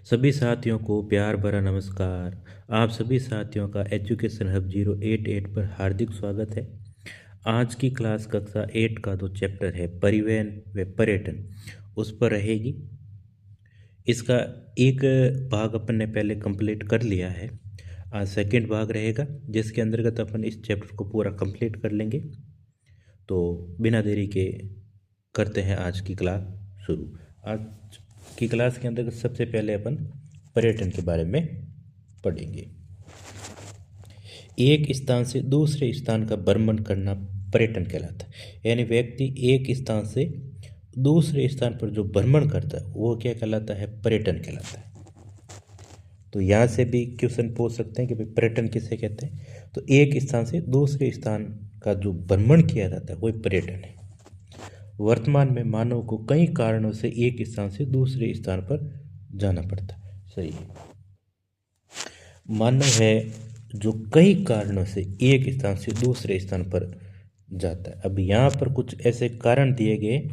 सभी साथियों को प्यार भरा नमस्कार। आप सभी साथियों का एजुकेशन हब 088 पर हार्दिक स्वागत है। आज की क्लास कक्षा 8 का जो चैप्टर है परिवहन व पर्यटन उस पर रहेगी। इसका एक भाग अपन ने पहले कंप्लीट कर लिया है। आज सेकंड भाग रहेगा जिसके अंतर्गत अपन इस चैप्टर को पूरा कंप्लीट कर लेंगे। तो बिना देरी के करते हैं आज की क्लास शुरू। आज की क्लास के अंतर्गत सबसे पहले अपन पर्यटन के बारे में पढ़ेंगे। एक स्थान से दूसरे स्थान का भ्रमण करना पर्यटन कहलाता है। यानी व्यक्ति एक स्थान से दूसरे स्थान पर जो भ्रमण करता है वो क्या कहलाता है? पर्यटन कहलाता है। तो यहाँ से भी क्वेश्चन पूछ सकते हैं कि भाई पर्यटन किसे कहते हैं। तो एक स्थान से दूसरे स्थान का जो भ्रमण किया जाता है वही पर्यटन है। वर्तमान में मानव को कई कारणों से एक स्थान से दूसरे स्थान पर जाना पड़ता है। सही है, मानव है जो कई कारणों से एक स्थान से दूसरे स्थान पर जाता है। अब यहाँ पर कुछ ऐसे कारण दिए गए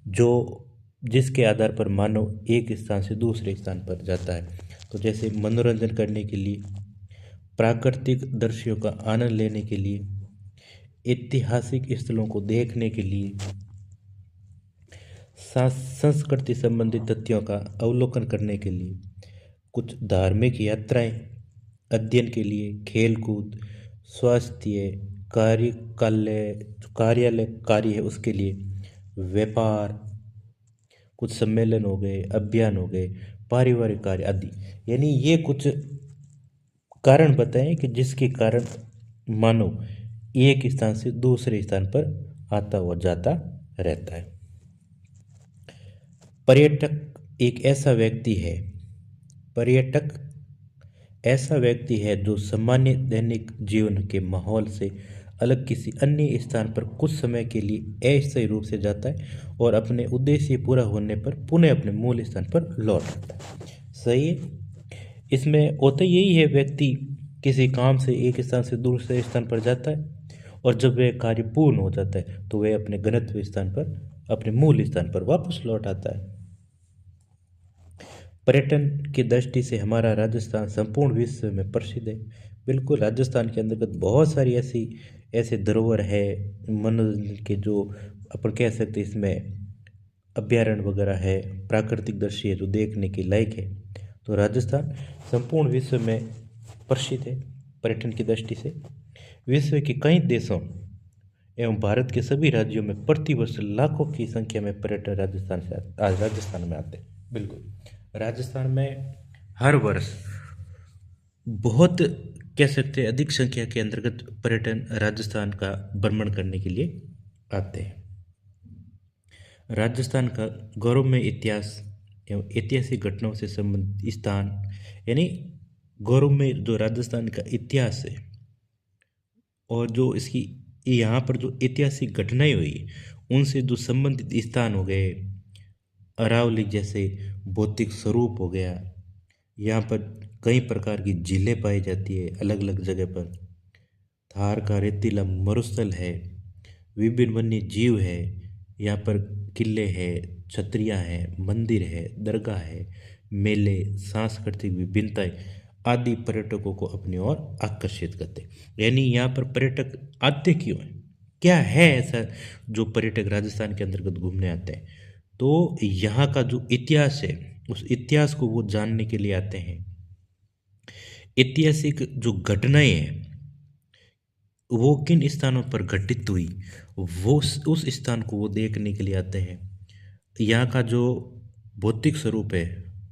जो जिसके आधार पर मानव एक स्थान से दूसरे स्थान पर जाता है। तो जैसे मनोरंजन करने के लिए, प्राकृतिक दृश्यों का आनंद लेने के लिए, ऐतिहासिक स्थलों को देखने के लिए, संस्कृति संबंधित तथ्यों का अवलोकन करने के लिए, कुछ धार्मिक यात्राएं, अध्ययन के लिए, खेल कूद, स्वास्थ्य कार्यालय कार्य है उसके लिए, व्यापार, कुछ सम्मेलन हो गए, अभियान हो गए, पारिवारिक कार्य आदि। यानी ये कुछ कारण बताएं कि जिसके कारण मानव एक स्थान से दूसरे स्थान पर आता और जाता रहता है। पर्यटक ऐसा व्यक्ति है जो सामान्य दैनिक जीवन के माहौल से अलग किसी अन्य स्थान पर कुछ समय के लिए अस्थायी रूप से जाता है और अपने उद्देश्य पूरा होने पर पुनः अपने मूल स्थान पर लौट आता है। सही है, इसमें होता यही है, व्यक्ति किसी काम से एक स्थान से दूसरे स्थान पर जाता है और जब वह कार्य पूर्ण हो जाता है तो वह अपने गंतव्य स्थान पर, अपने मूल स्थान पर वापस लौट आता है। पर्यटन की दृष्टि से हमारा राजस्थान संपूर्ण विश्व में प्रसिद्ध है। बिल्कुल, राजस्थान के अंतर्गत बहुत सारी ऐसे धरोहर है मनोरंजन के, जो अपन कह सकते हैं इसमें अभ्यारण्य वगैरह है, प्राकृतिक दृश्य है जो देखने के लायक है। तो राजस्थान संपूर्ण विश्व में प्रसिद्ध है पर्यटन की दृष्टि से। विश्व के कई देशों एवं भारत के सभी राज्यों में प्रतिवर्ष लाखों की संख्या में पर्यटक राजस्थान में आते हैं। बिल्कुल, राजस्थान में हर वर्ष बहुत कह सकते हैं अधिक संख्या के अंतर्गत पर्यटन राजस्थान का भ्रमण करने के लिए आते हैं। राजस्थान का गौरवमय इतिहास एवं ऐतिहासिक घटनाओं से संबंधित स्थान, यानी गौरवमय जो राजस्थान का इतिहास है और जो इसकी यहाँ पर जो ऐतिहासिक घटनाएं हुई उनसे जो संबंधित स्थान हो गए, अरावली जैसे भौतिक स्वरूप हो गया, यहाँ पर कई प्रकार की झीलें पाई जाती है अलग अलग जगह पर, थार का रेतीला मरुस्थल है, विभिन्न वन्य जीव है, यहाँ पर किले हैं, छतरियाँ हैं, मंदिर है, दरगाह है, मेले, सांस्कृतिक विभिन्नताएं आदि पर्यटकों को अपनी ओर आकर्षित करते हैं। यानी यहाँ पर पर्यटक आते क्यों हैं, क्या है ऐसा जो पर्यटक राजस्थान के अंतर्गत घूमने आते हैं? तो यहाँ का जो इतिहास है उस इतिहास को वो जानने के लिए आते हैं। ऐतिहासिक जो घटनाएं हैं वो किन स्थानों पर घटित हुई वो उस स्थान को वो देखने के लिए आते हैं। यहाँ का जो भौतिक स्वरूप है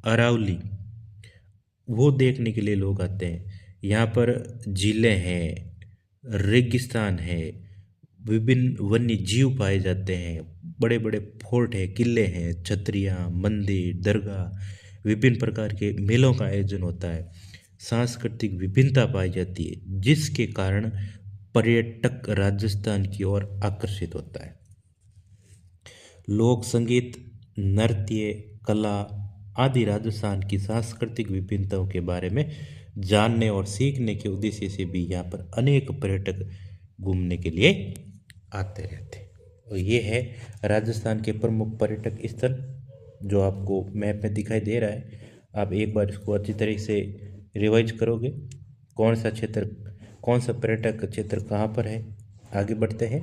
अरावली, वो देखने के लिए लोग आते हैं। यहाँ पर झीलें हैं, रेगिस्तान है, विभिन्न वन्य जीव पाए जाते हैं, बड़े बड़े फोर्ट हैं, किले हैं, छतरियाँ, मंदिर, दरगाह, विभिन्न प्रकार के मेलों का आयोजन होता है, सांस्कृतिक विभिन्नता पाई जाती है, जिसके कारण पर्यटक राजस्थान की ओर आकर्षित होता है। लोक संगीत, नृत्य, कला आदि राजस्थान की सांस्कृतिक विभिन्नताओं के बारे में जानने और सीखने के उद्देश्य से भी यहाँ पर अनेक पर्यटक घूमने के लिए आते रहते हैं। और ये है राजस्थान के प्रमुख पर्यटक स्थल जो आपको मैप में दिखाई दे रहा है। आप एक बार इसको अच्छी तरीके से रिवाइज करोगे। कौन सा क्षेत्र, कौन सा पर्यटक क्षेत्र कहाँ पर है। आगे बढ़ते हैं।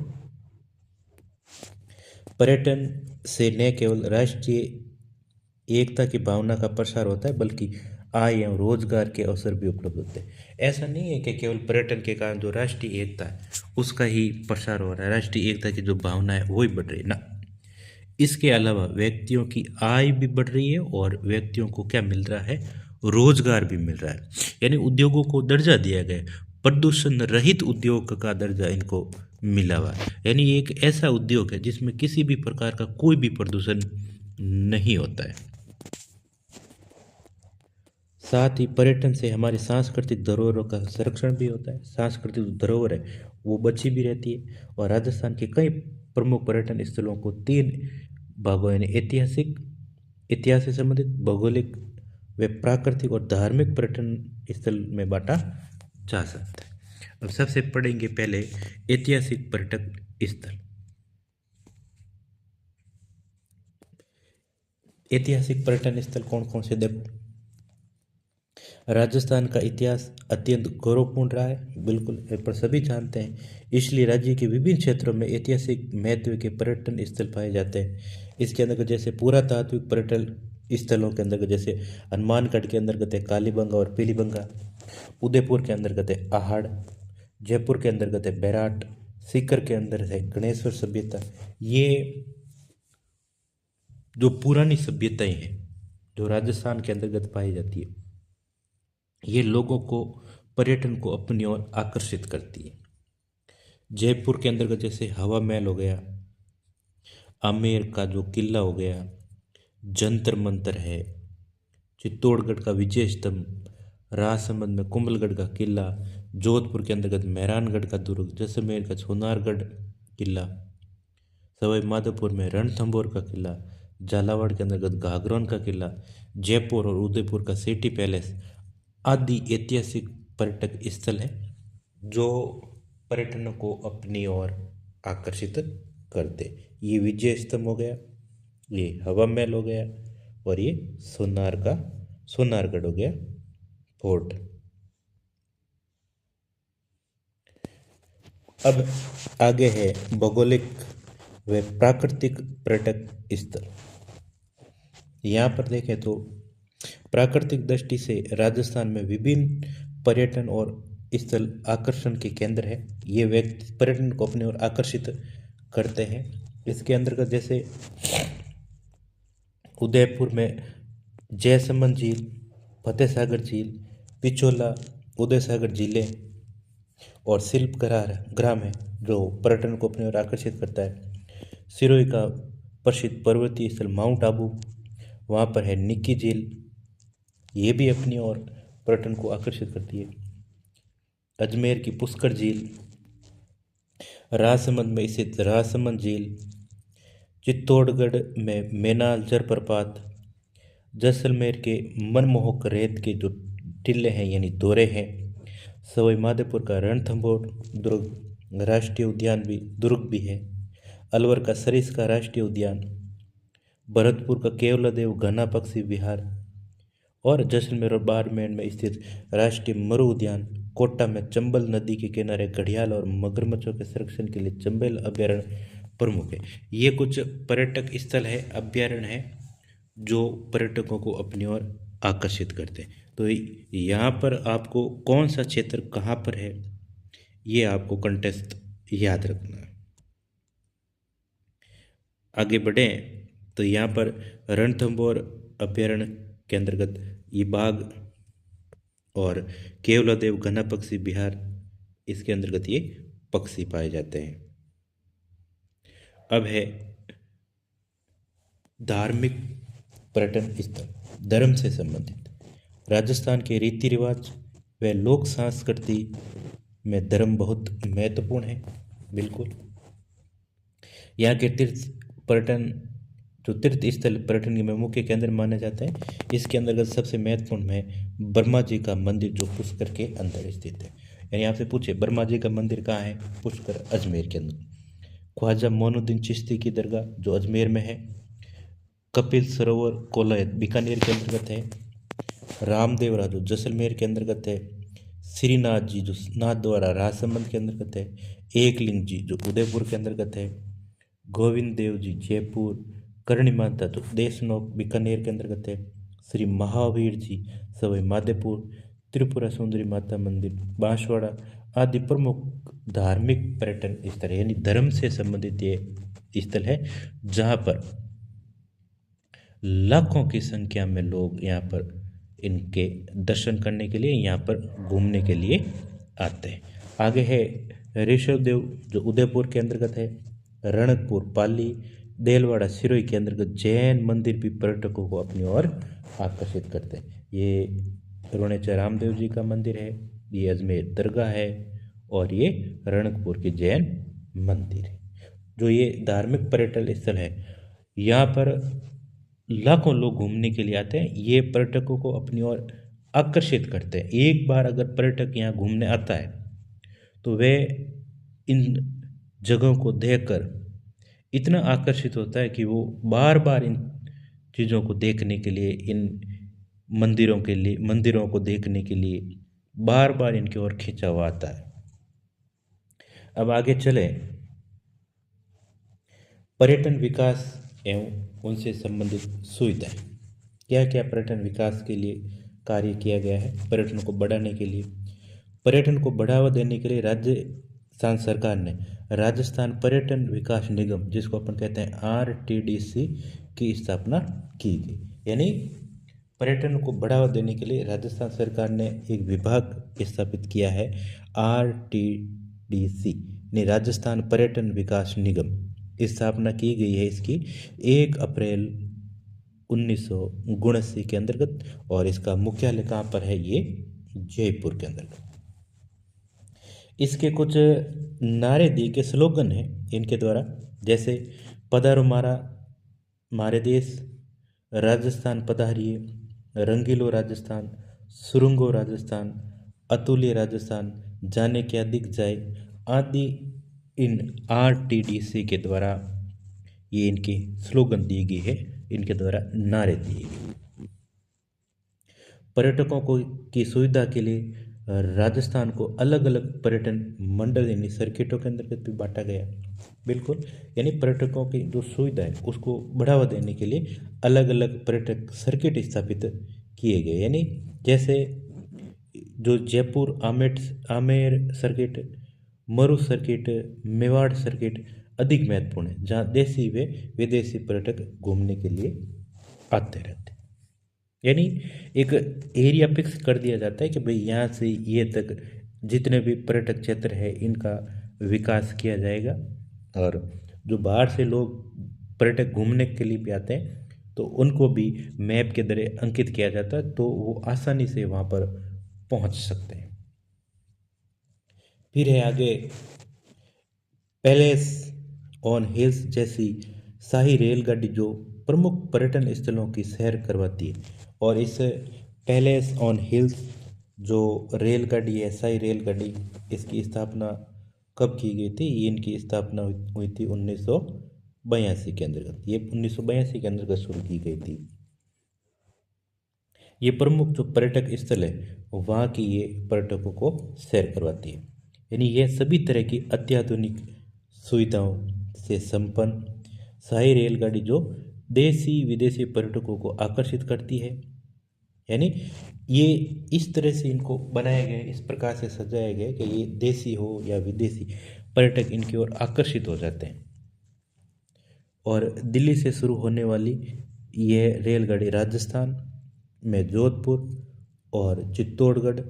पर्यटन से न केवल राष्ट्रीय एकता की भावना का प्रसार होता है बल्कि आय एवं रोजगार के अवसर भी उपलब्ध होते हैं। ऐसा नहीं है कि केवल पर्यटन के कारण जो राष्ट्रीय एकता है उसका ही प्रसार हो रहा है, राष्ट्रीय एकता की जो भावना है वही बढ़ रही है ना। इसके अलावा व्यक्तियों की आय भी बढ़ रही है और व्यक्तियों को क्या मिल रहा है, रोजगार भी मिल रहा है। यानी उद्योगों को दर्जा दिया गया है, प्रदूषण रहित उद्योग का दर्जा इनको मिला हुआ है। यानी ये एक ऐसा उद्योग है जिसमें किसी भी प्रकार का कोई भी प्रदूषण नहीं होता है। साथ ही पर्यटन से हमारी सांस्कृतिक धरोहरों का संरक्षण भी होता है। सांस्कृतिक धरोहर है वो बची भी रहती है। और राजस्थान के कई प्रमुख पर्यटन स्थलों को तीन भागों यानी ऐतिहासिक, इतिहास से संबंधित, भौगोलिक व प्राकृतिक और धार्मिक पर्यटन स्थल में बांटा जा सकता है। अब सबसे पढ़ेंगे पहले ऐतिहासिक पर्यटक स्थल। ऐतिहासिक पर्यटन स्थल कौन कौन से, देखो। राजस्थान का इतिहास अत्यंत गौरवपूर्ण रहा है, बिल्कुल, पर सभी जानते हैं। इसलिए राज्य के विभिन्न क्षेत्रों में ऐतिहासिक महत्व के पर्यटन स्थल पाए जाते हैं। इसके अंतर्गत जैसे पुरातात्विक पर्यटन स्थलों के अंतर्गत जैसे हनुमानगढ़ के अंतर्गत है कालीबंगा और पीलीबंगा, उदयपुर के अंतर्गत है आहड़, जयपुर के अंतर्गत है बैराट, सीकर के अंदर है गणेश्वर सभ्यता। ये जो पुरानी सभ्यताएं हैं जो राजस्थान के अंतर्गत पाई जाती है, ये लोगों को, पर्यटन को अपनी ओर आकर्षित करती है। जयपुर के अंतर्गत जैसे हवा महल हो गया, आमेर का जो किला हो गया, जंतर मंतर है, चित्तौड़गढ़ का विजय स्तंभ, राजसमंद में कुंभलगढ़ का किला, जोधपुर के अंतर्गत मेहरानगढ़ का दुर्ग, जैसलमेर का सोनारगढ़ किला, सवाई माधोपुर में रणथंभौर का किला, झालावाड़ के अंतर्गत घाघरोन का किला, जयपुर और उदयपुर का सिटी पैलेस आदि ऐतिहासिक पर्यटक स्थल हैं जो पर्यटनों को अपनी ओर आकर्षित करते। ये विजय स्तंभ हो गया, ये हवा महल हो गया और ये सोनारगढ़ हो गया फोर्ट। अब आगे है भौगोलिक व प्राकृतिक पर्यटक स्थल। यहाँ पर देखें तो प्राकृतिक दृष्टि से राजस्थान में विभिन्न पर्यटन और स्थल आकर्षण के केंद्र है। ये व्यक्ति पर्यटन को अपनी ओर आकर्षित करते हैं। इसके अंतर्गत जैसे उदयपुर में जयसमंद झील, फतेह सागर झील, पिछोला, उदय सागर झीलें और शिल्प ग्राम है जो पर्यटन को अपनी ओर आकर्षित करता है। सिरोही का प्रसिद्ध पर्वतीय स्थल माउंट आबू, वहाँ पर है निक्की झील, ये भी अपनी ओर पर्यटन को आकर्षित करती है। अजमेर की पुष्कर झील, राजसमंद में स्थित राजसमंद झील, चित्तौड़गढ़ में मेनाल जलप्रपात, जैसलमेर के मनमोहक रेत के जो टीले हैं यानी दोरे हैं, सवाई माधोपुर का रणथंभौर दुर्ग राष्ट्रीय उद्यान भी भी है, अलवर का सरिस्का राष्ट्रीय उद्यान, भरतपुर का केवलादेव घना पक्षी विहार और जैसलमेर और बाड़मेर में स्थित राष्ट्रीय मरु उद्यान, कोटा में चंबल नदी के किनारे घड़ियाल और मगरमच्छों के संरक्षण के लिए चंबल अभ्यारण्य प्रमुख है। ये कुछ पर्यटक स्थल है, अभ्यारण्य है जो पर्यटकों को अपनी ओर आकर्षित करते हैं। तो यहाँ पर आपको कौन सा क्षेत्र कहाँ पर है ये आपको कंटेस्ट याद रखना है। आगे बढ़ें तो यहाँ पर रणथंभौर अभ्यारण्य के अंतर्गत ये बाघ और केवलादेव घना पक्षी विहार, इसके अंतर्गत ये पक्षी पाए जाते हैं। अब है धार्मिक पर्यटन स्थल, धर्म से संबंधित। राजस्थान के रीति रिवाज व लोक संस्कृति में धर्म बहुत महत्वपूर्ण है, बिल्कुल। यहाँ के तीर्थ स्थल पर्यटन के मुख्य केंद्र माने जाते हैं। इसके अंतर्गत सबसे महत्वपूर्ण है ब्रह्मा जी का मंदिर जो पुष्कर के अंदर स्थित है। यानी आपसे पूछे ब्रह्मा जी का मंदिर कहाँ है, पुष्कर अजमेर के अंदर। ख्वाजा मोइनुद्दीन चिश्ती की दरगाह जो अजमेर में है। कपिल सरोवर कोलायत बीकानेर के अंतर्गत है। रामदेव राजू जैसलमेर के अंतर्गत है, श्रीनाथ जी जो नाथ द्वारा राजसमंद के अंतर्गत है, एकलिंग जी जो उदयपुर के अंतर्गत है, गोविंद देव जी जयपुर, करणी माता जो देशनोक बीकानेर के अंतर्गत है, श्री महावीर जी सवाई माधोपुर, त्रिपुरा सुंदरी माता मंदिर बांसवाड़ा आदि प्रमुख धार्मिक पर्यटन स्थल है, यानी धर्म से संबंधित ये स्थल है जहाँ पर लाखों की संख्या में लोग यहाँ पर इनके दर्शन करने के लिए, यहाँ पर घूमने के लिए आते हैं। आगे है ऋषभदेव जो उदयपुर के अंतर्गत है, रणकपुर पाली देलवाड़ा सिरोही के अंतर्गत जैन मंदिर भी पर्यटकों को अपनी ओर आकर्षित करते हैं। ये रोणेचा रामदेव जी का मंदिर है, ये अजमेर दरगाह है और ये रणकपुर के जैन मंदिर है। जो ये धार्मिक पर्यटन स्थल है यहाँ पर लाखों लोग घूमने के लिए आते हैं, ये पर्यटकों को अपनी ओर आकर्षित करते हैं। एक बार अगर पर्यटक यहाँ घूमने आता है तो वह इन जगहों को देखकर इतना आकर्षित होता है कि वो बार बार इन चीज़ों को देखने के लिए, इन मंदिरों को देखने के लिए बार बार इनकी ओर खींचा हुआ आता है। अब आगे चले पर्यटन विकास एवं उनसे संबंधित सुविधाएं। क्या क्या पर्यटन विकास के लिए कार्य किया गया है? पर्यटन को बढ़ाने के लिए, पर्यटन को बढ़ावा देने के लिए राजस्थान सरकार ने राजस्थान पर्यटन विकास निगम, जिसको अपन कहते हैं RTDC, की स्थापना की गई। यानी पर्यटन को बढ़ावा देने के लिए राजस्थान सरकार ने एक विभाग स्थापित किया है, RTDC ने राजस्थान पर्यटन विकास निगम स्थापना की गई है इसकी 1 अप्रैल 1979 के अंतर्गत, और इसका मुख्यालय कहाँ पर है? ये जयपुर के अंतर्गत। इसके कुछ नारे दिए के स्लोगन हैं इनके द्वारा, जैसे पधारो मारे देश, राजस्थान पधारिए, रंगीलो राजस्थान, सुरंगो राजस्थान, अतुल्य राजस्थान, जाने क्या दिख जाए आदि इन RTDC के द्वारा ये इनके स्लोगन दिए गए हैं, इनके द्वारा नारे दिए गए। पर्यटकों को की सुविधा के लिए राजस्थान को अलग अलग पर्यटन मंडल यानी सर्किटों के अंतर्गत भी बांटा गया। बिल्कुल, यानी पर्यटकों की जो सुविधा है उसको बढ़ावा देने के लिए अलग अलग पर्यटक सर्किट स्थापित किए गए। यानी जैसे जो जयपुर आमेर सर्किट, मरु सर्किट, मेवाड़ सर्किट अधिक महत्वपूर्ण है, जहाँ देशी व विदेशी पर्यटक घूमने के लिए आते रहते हैं। यानी एक एरिया फिक्स कर दिया जाता है कि भाई यहाँ से ये तक जितने भी पर्यटक क्षेत्र है इनका विकास किया जाएगा, और जो बाहर से लोग पर्यटक घूमने के लिए भी आते हैं तो उनको भी मैप के द्वारा अंकित किया जाता है, तो वो आसानी से वहाँ पर पहुँच सकते हैं। फिर है आगे पैलेस ऑन हिल्स जैसी शाही रेलगाड़ी जो प्रमुख पर्यटन स्थलों की सैर करवाती है, और इस पैलेस ऑन हिल्स जो रेलगाड़ी है, शाही रेलगाड़ी, इसकी स्थापना कब की गई थी? ये इनकी स्थापना हुई थी 1982 के अंतर्गत। ये 1982 के अंतर्गत शुरू की गई थी। ये प्रमुख जो पर्यटक स्थल है वहाँ की ये पर्यटकों को सैर करवाती है। यानी यह सभी तरह की अत्याधुनिक सुविधाओं से संपन्न शाही रेलगाड़ी जो देशी विदेशी पर्यटकों को आकर्षित करती है। यानी ये इस तरह से इनको बनाया गया है, इस प्रकार से सजाया गया है कि ये देशी हो या विदेशी पर्यटक इनकी ओर आकर्षित हो जाते हैं। और दिल्ली से शुरू होने वाली यह रेलगाड़ी राजस्थान में जोधपुर और चित्तौड़गढ़,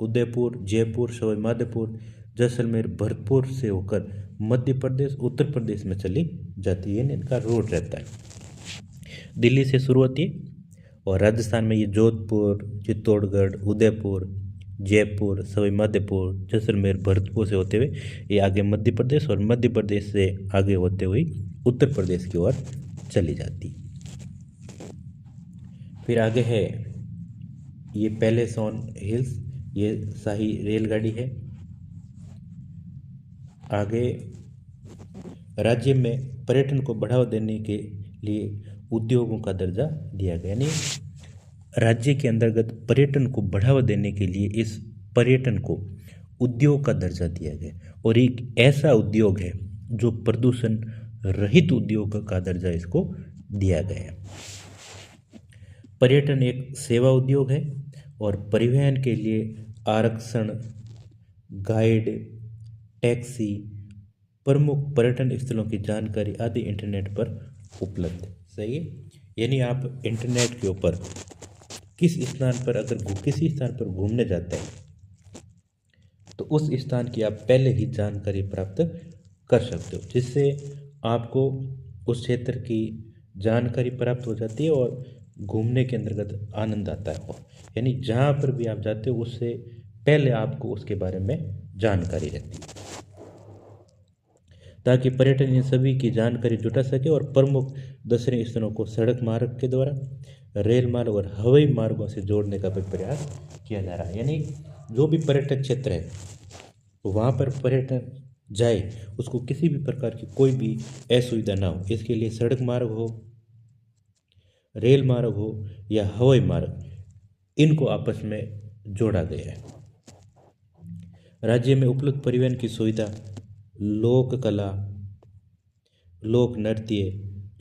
उदयपुर, जयपुर, सवाई माधोपुर, जैसलमेर, भरतपुर से होकर मध्य प्रदेश, उत्तर प्रदेश में चली जाती है। इनका रोड रहता है, दिल्ली से शुरू होती है और राजस्थान में ये जोधपुर, चित्तौड़गढ़, उदयपुर, जयपुर, सवाई माधोपुर, जैसलमेर, भरतपुर से होते हुए ये आगे मध्य प्रदेश, और मध्य प्रदेश से आगे होते हुए उत्तर प्रदेश की ओर चली जाती। फिर आगे है ये पैलेस ऑन हिल्स, ये शाही रेलगाड़ी है। आगे राज्य में पर्यटन को बढ़ावा देने के लिए उद्योगों का दर्जा दिया गया। यानी राज्य के अंतर्गत पर्यटन को बढ़ावा देने के लिए इस पर्यटन को उद्योग का दर्जा दिया गया और एक ऐसा उद्योग है जो प्रदूषण रहित उद्योग का दर्जा इसको दिया गया है। पर्यटन एक सेवा उद्योग है और परिवहन के लिए आरक्षण, गाइड, टैक्सी, प्रमुख पर्यटन स्थलों की जानकारी आदि इंटरनेट पर उपलब्ध है। सही है, यानी आप इंटरनेट के ऊपर किसी स्थान पर घूमने जाते हैं तो उस स्थान की आप पहले ही जानकारी प्राप्त कर सकते हो, जिससे आपको उस क्षेत्र की जानकारी प्राप्त हो जाती है और घूमने के अंतर्गत आनंद आता है। यानी जहाँ पर भी आप जाते हो उससे पहले आपको उसके बारे में जानकारी रहती है, ताकि पर्यटन इन सभी की जानकारी जुटा सके और प्रमुख दर्शनीय स्थलों को सड़क मार्ग के द्वारा, रेल मार्ग और हवाई मार्गों से जोड़ने का भी प्रयास किया जा रहा है। यानी जो भी पर्यटक क्षेत्र है वहाँ पर पर्यटन जाए, उसको किसी भी प्रकार की कोई भी असुविधा ना हो, इसके लिए सड़क मार्ग हो, रेल मार्ग हो या हवाई मार्ग, इनको आपस में जोड़ा गया है। राज्य में उपलब्ध परिवहन की सुविधा लोक कला, लोक नृत्य,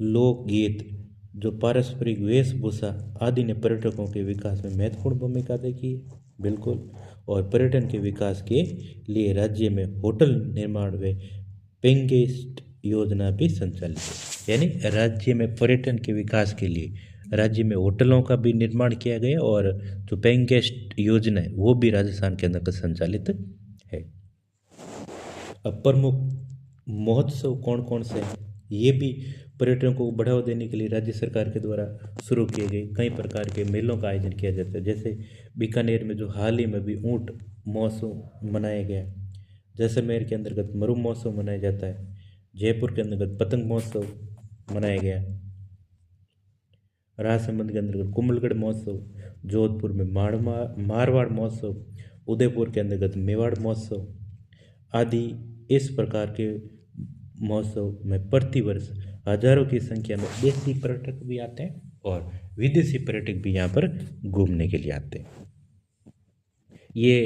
लोकगीत, जो पारंपरिक वेशभूषा आदि ने पर्यटकों के विकास में महत्वपूर्ण भूमिका अदा की है। बिल्कुल। और पर्यटन के विकास के लिए राज्य में होटल निर्माण व पेइंग गेस्ट योजना भी संचालित है। यानी राज्य में पर्यटन के विकास के लिए राज्य में होटलों का भी निर्माण किया गया और जो पेइंग गेस्ट योजना है वो भी राजस्थान के अंदर संचालित है। अब प्रमुख महोत्सव कौन कौन से हैं, ये भी पर्यटन को बढ़ावा देने के लिए राज्य सरकार के द्वारा शुरू किए गए कई प्रकार के मेलों का आयोजन किया जाता है। जैसे बीकानेर में जो हाल ही में भी ऊंट महोत्सव मनाया गया, जैसलमेर के अंतर्गत मरु महोत्सव मनाया जाता है, जयपुर के अंतर्गत पतंग महोत्सव मनाया गया, राजसमंद के अंतर्गत कुंभलगढ़ महोत्सव, जोधपुर में मारवाड़ महोत्सव, उदयपुर के अंतर्गत मेवाड़ महोत्सव आदि इस प्रकार के महोत्सव में प्रतिवर्ष हजारों की संख्या में देशी पर्यटक भी आते हैं और विदेशी पर्यटक भी यहाँ पर घूमने के लिए आते हैं। ये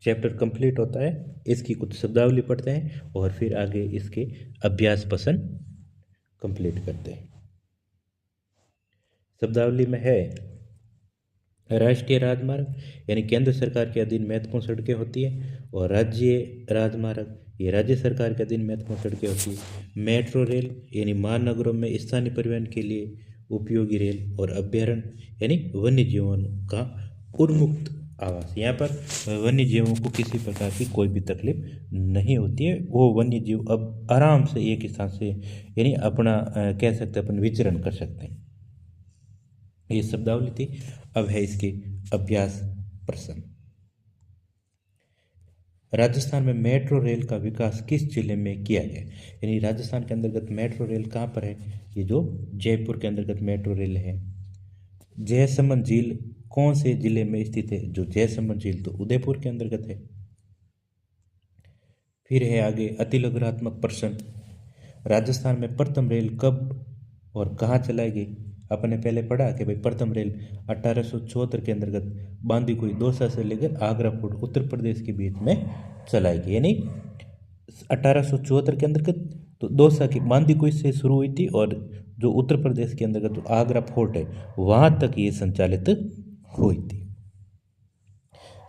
चैप्टर कंप्लीट होता है, इसकी कुछ शब्दावली पढ़ते हैं और फिर आगे इसके अभ्यास प्रश्न कंप्लीट करते हैं। शब्दावली में है राष्ट्रीय राजमार्ग, यानी केंद्र सरकार के अधीन महत्वपूर्ण सड़कें होती है, और राज्य राजमार्ग, ये राज्य सरकार के अधीन महत्वपूर्ण सड़कें होती है। मेट्रो रेल, यानी महानगरों में स्थानीय परिवहन के लिए उपयोगी रेल, और अभ्यारण्य, यानी वन्य जीवों का उन्मुक्त आवास। यहाँ पर वन्य जीवों को किसी प्रकार की कोई भी तकलीफ नहीं होती है, वो वन्य जीव अब आराम से एक स्थान से यानी अपना कह सकते हैं अपन विचरण कर सकते हैं। ये शब्दावली थी। अब है इसके अभ्यास प्रश्न। राजस्थान में मेट्रो रेल का विकास किस जिले में किया गया? यानी राजस्थान के अंतर्गत मेट्रो रेल कहाँ पर है? ये जो जयपुर के अंतर्गत मेट्रो रेल है। जयसमंद झील कौन से जिले में स्थित है? जो जयसमंद झील तो उदयपुर के अंतर्गत है। फिर है आगे अतिलघुरात्मक प्रश्न। राजस्थान में प्रथम रेल कब और कहाँ चलाई गई? अपने पहले पढ़ा कि भाई प्रथम रेल 1874 के अंतर्गत बांदीकुई दौसा से लेकर आगरा फोर्ट उत्तर प्रदेश के बीच में चलाई गई। यानी 1874 के अंतर्गत तो दौसा की बांदीकुई से शुरू हुई थी, और जो उत्तर प्रदेश के अंतर्गत जो आगरा फोर्ट है वहाँ तक ये संचालित हुई थी।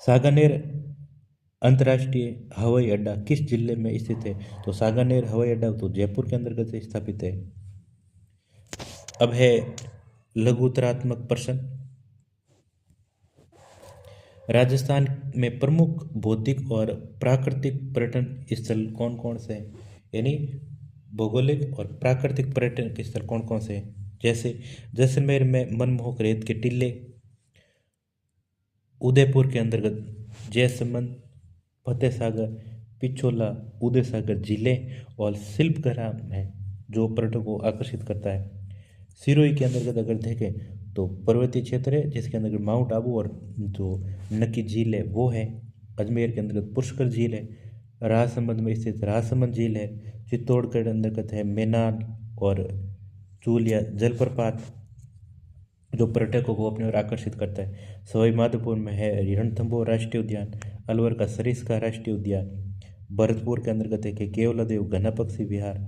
सागानेर अंतर्राष्ट्रीय हवाई अड्डा किस जिले में स्थित है? तो सागानेर हवाई अड्डा तो जयपुर के अंतर्गत स्थापित है। अब है लघुतरात्मक प्रश्न। राजस्थान में प्रमुख भौतिक और प्राकृतिक पर्यटन स्थल कौन कौन से हैं? यानी भौगोलिक और प्राकृतिक पर्यटन स्थल कौन कौन से हैं? जैसे जैसलमेर में मनमोहक रेत के टीले, उदयपुर के अंतर्गत जयसमंद, फतेह सागर, पिछोला, उदय सागर झीलें और शिल्पकला है जो पर्यटकों को आकर्षित करता है। सिरोही के अंतर्गत अगर देखें तो पर्वतीय क्षेत्र है जिसके अंतर्गत माउंट आबू और जो नक्की झील है वो है। अजमेर के अंतर्गत पुष्कर झील है। राजसमंद में स्थित राजसमंद झील है। चित्तौड़ के अंतर्गत है मेनान और चूलिया जलप्रपात। जो पर्यटकों को अपनी ओर आकर्षित करता है। सवाई माधोपुर में है रणथंभौर राष्ट्रीय उद्यान, अलवर का सरिस्का राष्ट्रीय उद्यान, भरतपुर के अंतर्गत है कि केवलादेव घना पक्षी विहार,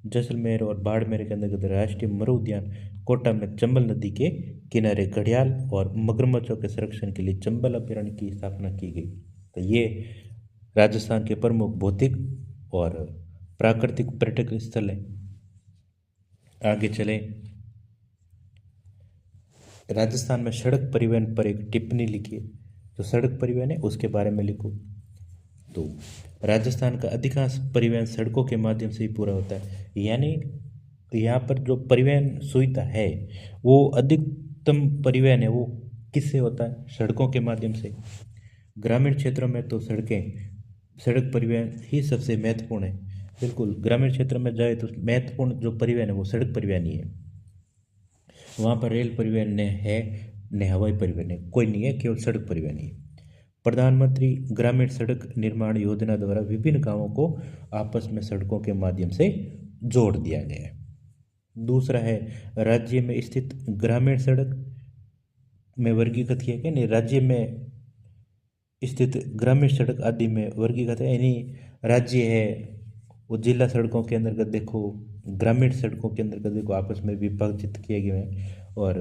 जैसलमेर और बाड़मेर के अंतर्गत राष्ट्रीय मरु उद्यान, कोटा में चंबल नदी के किनारे घड़ियाल और मगरमच्छों के संरक्षण के लिए चंबल अभयारण्य की स्थापना की गई। तो ये राजस्थान के प्रमुख भौतिक और प्राकृतिक पर्यटक स्थल है। आगे चले, राजस्थान में सड़क परिवहन पर एक टिप्पणी लिखिए। जो सड़क परिवहन है उसके बारे में लिखो। तो राजस्थान का अधिकांश परिवहन सड़कों के माध्यम से ही पूरा होता है, यानी यहाँ पर जो परिवहन सुविधा है वो अधिकतम परिवहन है वो किससे होता है? सड़कों के माध्यम से। ग्रामीण क्षेत्रों में तो सड़क परिवहन ही सबसे महत्वपूर्ण है। बिल्कुल, ग्रामीण क्षेत्र में जाए तो महत्वपूर्ण जो परिवहन है वो सड़क परिवहन ही है। वहाँ पर रेल परिवहन ने है, न हवाई परिवहन है, कोई नहीं है, केवल सड़क परिवहन ही है। प्रधानमंत्री ग्रामीण सड़क निर्माण योजना द्वारा विभिन्न गांवों को आपस में सड़कों के माध्यम से जोड़ दिया गया है। दूसरा है, राज्य में स्थित ग्रामीण सड़क में वर्गीकृत किया गया। नहीं, राज्य में स्थित ग्रामीण सड़क आदि में वर्गीकृत है, यानी राज्य है वो जिला सड़कों के अंतर्गत देखो, ग्रामीण सड़कों के अंतर्गत देखो, आपस में विभाजित किए गए हैं। और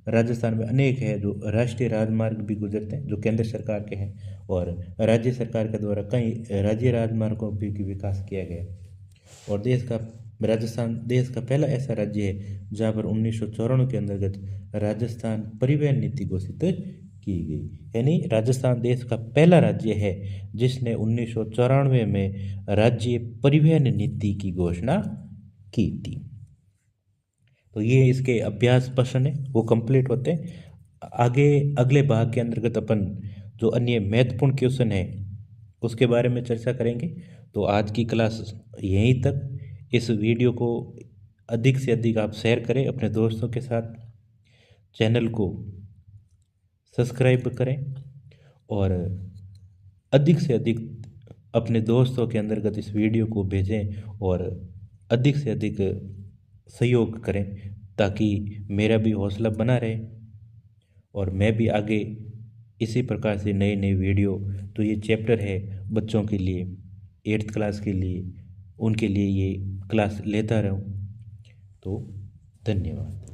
राजस्थान में अनेक है जो राष्ट्रीय राजमार्ग भी गुजरते हैं जो केंद्र सरकार के हैं, और राज्य सरकार के द्वारा कई राज्य राजमार्गों भी की विकास किया गया है। और राजस्थान देश का पहला ऐसा राज्य है जहाँ पर 1994 के अंतर्गत राजस्थान परिवहन नीति घोषित की गई। यानी राजस्थान देश का पहला राज्य है जिसने 1994 में राज्य परिवहन नीति की घोषणा की थी। तो ये इसके अभ्यास प्रश्न है वो कंप्लीट होते हैं। आगे अगले भाग के अंतर्गत अपन जो अन्य महत्वपूर्ण क्वेश्चन है उसके बारे में चर्चा करेंगे। तो आज की क्लास यहीं तक। इस वीडियो को अधिक से अधिक आप शेयर करें अपने दोस्तों के साथ, चैनल को सब्सक्राइब करें और अधिक से अधिक अपने दोस्तों के अंतर्गत इस वीडियो को भेजें और अधिक से अधिक सहयोग करें ताकि मेरा भी हौसला बना रहे और मैं भी आगे इसी प्रकार से नई नई वीडियो, तो ये चैप्टर है बच्चों के लिए, 8th क्लास के लिए, उनके लिए ये क्लास लेता रहूं। तो धन्यवाद।